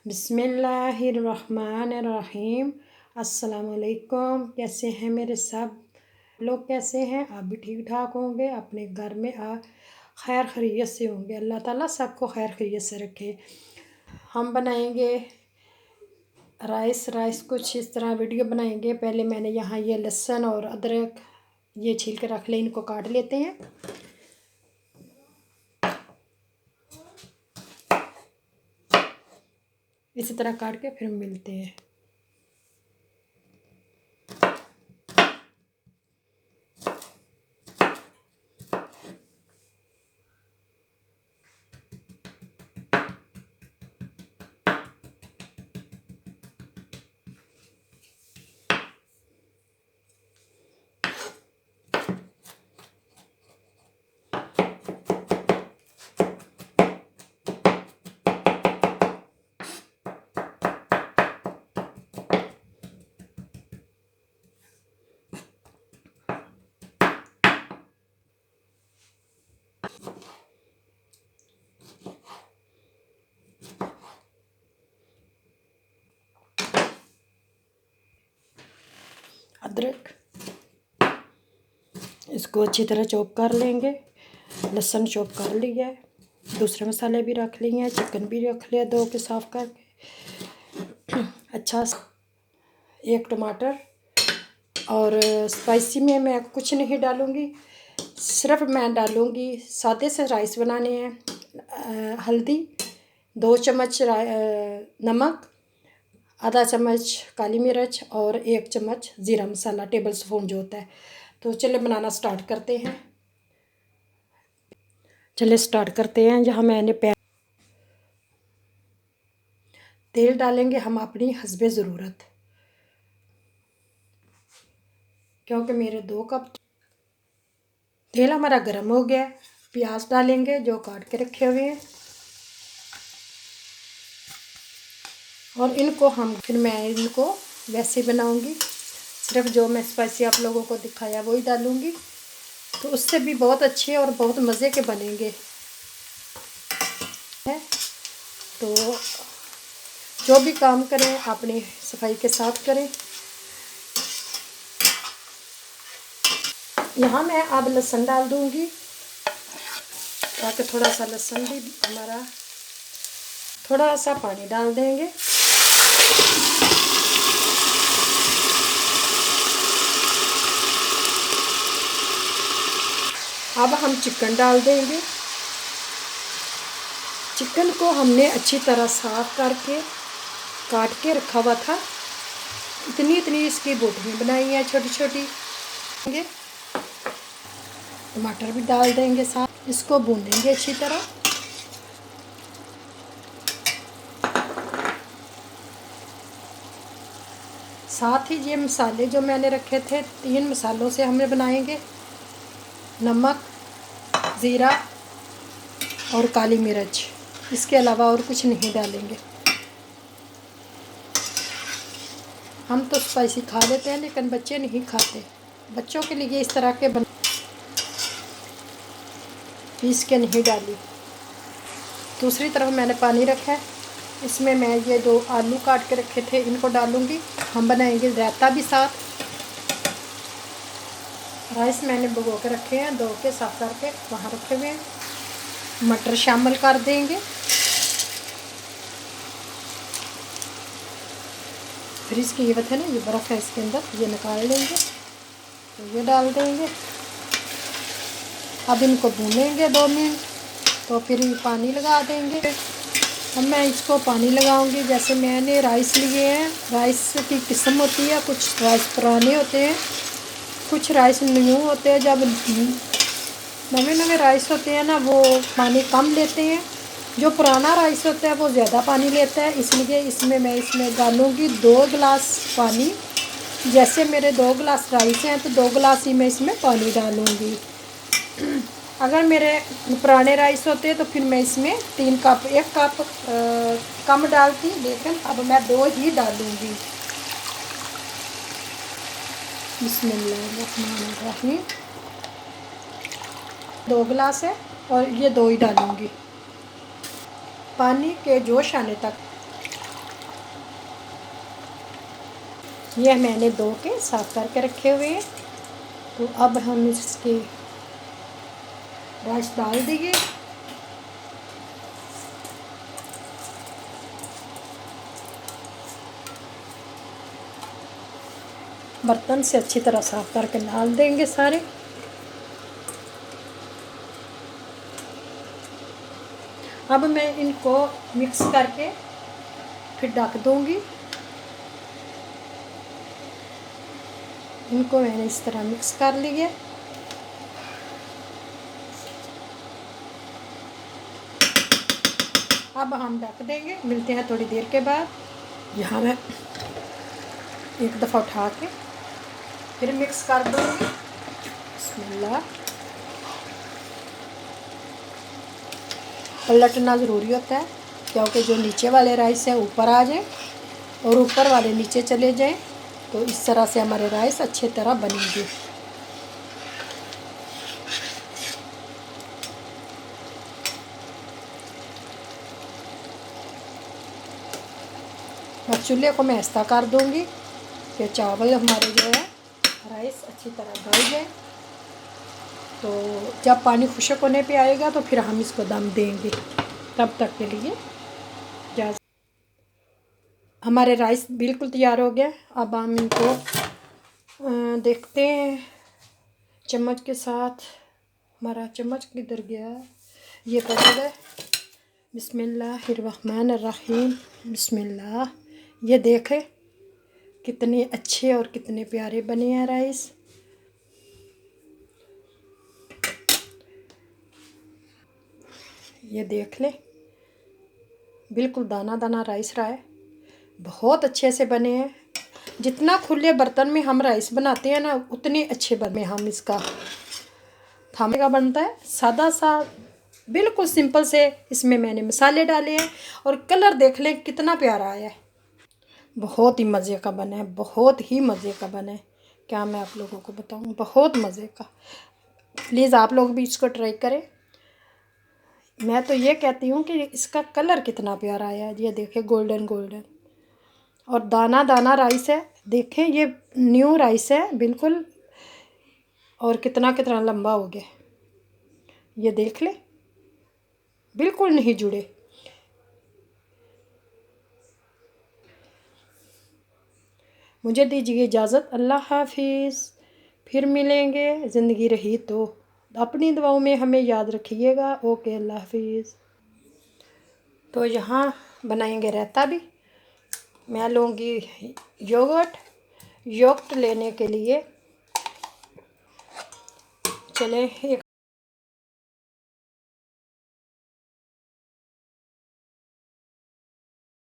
बिस्मिल्लाहिर्रहमानिर्रहीम। अस्सलामुअलैकुम। कैसे हैं मेरे सब लोग? कैसे हैं आप? भी ठीक ठाक होंगे, अपने घर में खैर खैरियत से होंगे। अल्लाह ताला सबको खैर खैरियत से रखे। हम बनाएंगे राइस कुछ इस तरह वीडियो बनाएंगे। पहले मैंने यहाँ ये लहसुन और अदरक ये छील के रख ले, इनको काट लेते हैं। इसी तरह काट के फिर मिलते हैं। अदरक इसको अच्छी तरह चॉप कर लेंगे। लहसुन चॉप कर लिया है। दूसरे मसाले भी रख लिए हैं। चिकन भी रख लिया धो के साफ़ करके। अच्छा, एक टमाटर। और स्पाइसी में मैं कुछ नहीं डालूँगी, सिर्फ मैं डालूँगी सादे से राइस बनाने हैं। हल्दी, 2 चम्मच नमक, आधा चम्मच काली मिर्च और 1 चम्मच ज़ीरा मसाला टेबल स्पून जो होता है। तो चलिए बनाना स्टार्ट करते हैं। यहाँ मैंने तेल डालेंगे हम अपनी हस्बे ज़रूरत, क्योंकि मेरे 2 कप तेल हमारा गर्म हो गया। प्याज डालेंगे जो काट के रखे हुए हैं, और मैं इनको वैसे बनाऊंगी। सिर्फ जो मैं स्पाइसी आप लोगों को दिखाया वही डालूंगी, तो उससे भी बहुत अच्छे और बहुत मज़े के बनेंगे। तो जो भी काम करें अपनी सफाई के साथ करें। यहाँ मैं अब लहसुन डाल दूंगी, ताकि थोड़ा सा लहसुन भी हमारा, थोड़ा सा पानी डाल देंगे। अब हम चिकन डाल देंगे। चिकन को हमने अच्छी तरह साफ करके काट के रखा हुआ था। इतनी इसकी बोटियाँ बनाई हैं छोटी छोटी। टमाटर भी डाल देंगे साथ, इसको भूनेंगे अच्छी तरह। साथ ही ये मसाले जो मैंने रखे थे 3 मसालों से हमने बनाएंगे। नमक, ज़ीरा और काली मिर्च, इसके अलावा और कुछ नहीं डालेंगे। हम तो स्पाइसी खा लेते हैं, लेकिन बच्चे नहीं खाते। बच्चों के लिए इस तरह के पीस के नहीं डाली। दूसरी तरफ मैंने पानी रखा है, इसमें मैं ये 2 आलू काट के रखे थे इनको डालूंगी। हम बनाएंगे रायता भी साथ। राइस मैंने भिगो के रखे हैं, धो के साफ करके वहाँ रखे हुए हैं। मटर शामिल कर देंगे। फ्रिज की ये है ना, ये बर्फ़ है इसके अंदर, ये निकाल लेंगे। तो ये डाल देंगे। अब इनको भूनेंगे 2 मिनट, तो फिर पानी लगा देंगे। अब मैं इसको पानी लगाऊंगी। जैसे मैंने राइस लिए हैं, राइस की किस्म होती है, कुछ राइस पुराने होते हैं, कुछ राइस न्यू होते हैं। जब नवे राइस होते हैं ना, वो पानी कम लेते हैं। जो पुराना राइस होता है वो ज़्यादा पानी लेता है, इसलिए मैं इसमें डालूँगी 2 गिलास पानी। जैसे मेरे 2 गिलास राइस हैं, तो 2 गिलास ही मैं इसमें पानी डालूँगी। अगर मेरे पुराने राइस होते तो फिर मैं इसमें 1 कप कम डालती, लेकिन अब मैं 2 ही डालूँगी। बिस्मिल्लाहिर्रहमानिर्रहीम। 2 गिलास है और ये 2 ही डालूँगी। पानी के जोश आने तक ये मैंने धो के साफ करके रखे हुए हैं। तो अब हम इसके राइस डाल देंगे। बर्तन से अच्छी तरह साफ करके डाल देंगे सारे। अब मैं इनको मिक्स करके फिर ढक दूंगी। इनको मैंने इस तरह मिक्स कर लिया। अब हम ढक देंगे, मिलते हैं थोड़ी देर के बाद। यहाँ मैं एक दफ़ा उठा के फिर मिक्स कर दूंगी। बिस्मिल्लाह। पलटना ज़रूरी होता है क्योंकि जो नीचे वाले राइस हैं ऊपर आ जाए और ऊपर वाले नीचे चले जाएं, तो इस तरह से हमारे राइस अच्छी तरह बनेंगे। और चूल्हे को मैं ऐसा कर दूंगी कि चावल हमारे जो है राइस अच्छी तरह गल जाए। तो जब पानी खुश्क होने पे आएगा तो फिर हम इसको दम देंगे। तब तक के लिए इजाज़त। हमारे राइस बिल्कुल तैयार हो गया। अब हम इनको देखते हैं चम्मच के साथ। हमारा चम्मच किधर गया? ये पड़ेगा। बिस्मिल्लाहिर्रहमानिर्रहीम। बिस्मिल्लाह। ये देखें कितने अच्छे और कितने प्यारे बने हैं राइस। ये देख ले, बिल्कुल दाना दाना राइस रहा है। बहुत अच्छे से बने हैं। जितना खुले बर्तन में हम राइस बनाते हैं ना, उतने अच्छे बने। हम इसका थामे का बनता है सादा सा, बिल्कुल सिंपल से। इसमें मैंने मसाले डाले हैं और कलर देख लें कितना प्यारा आया है। बहुत ही मज़े का बना है, बहुत ही मज़े का बना है। क्या मैं आप लोगों को बताऊं, बहुत मज़े का। प्लीज़ आप लोग भी इसको ट्राई करें। मैं तो ये कहती हूँ कि इसका कलर कितना प्यारा आया है। ये देखें गोल्डन गोल्डन और दाना दाना राइस है। देखें ये न्यू राइस है बिल्कुल, और कितना कितना लंबा हो गया। ये देख ले, बिल्कुल नहीं जुड़े। मुझे दीजिए इजाज़त। अल्लाह हाफिज़। फिर मिलेंगे, ज़िंदगी रही तो। अपनी दुआओं में हमें याद रखिएगा। ओके, अल्लाह हाफिज़। तो यहाँ बनाएंगे रायता भी। मैं लूँगी योगर्ट लेने के लिए। चले एक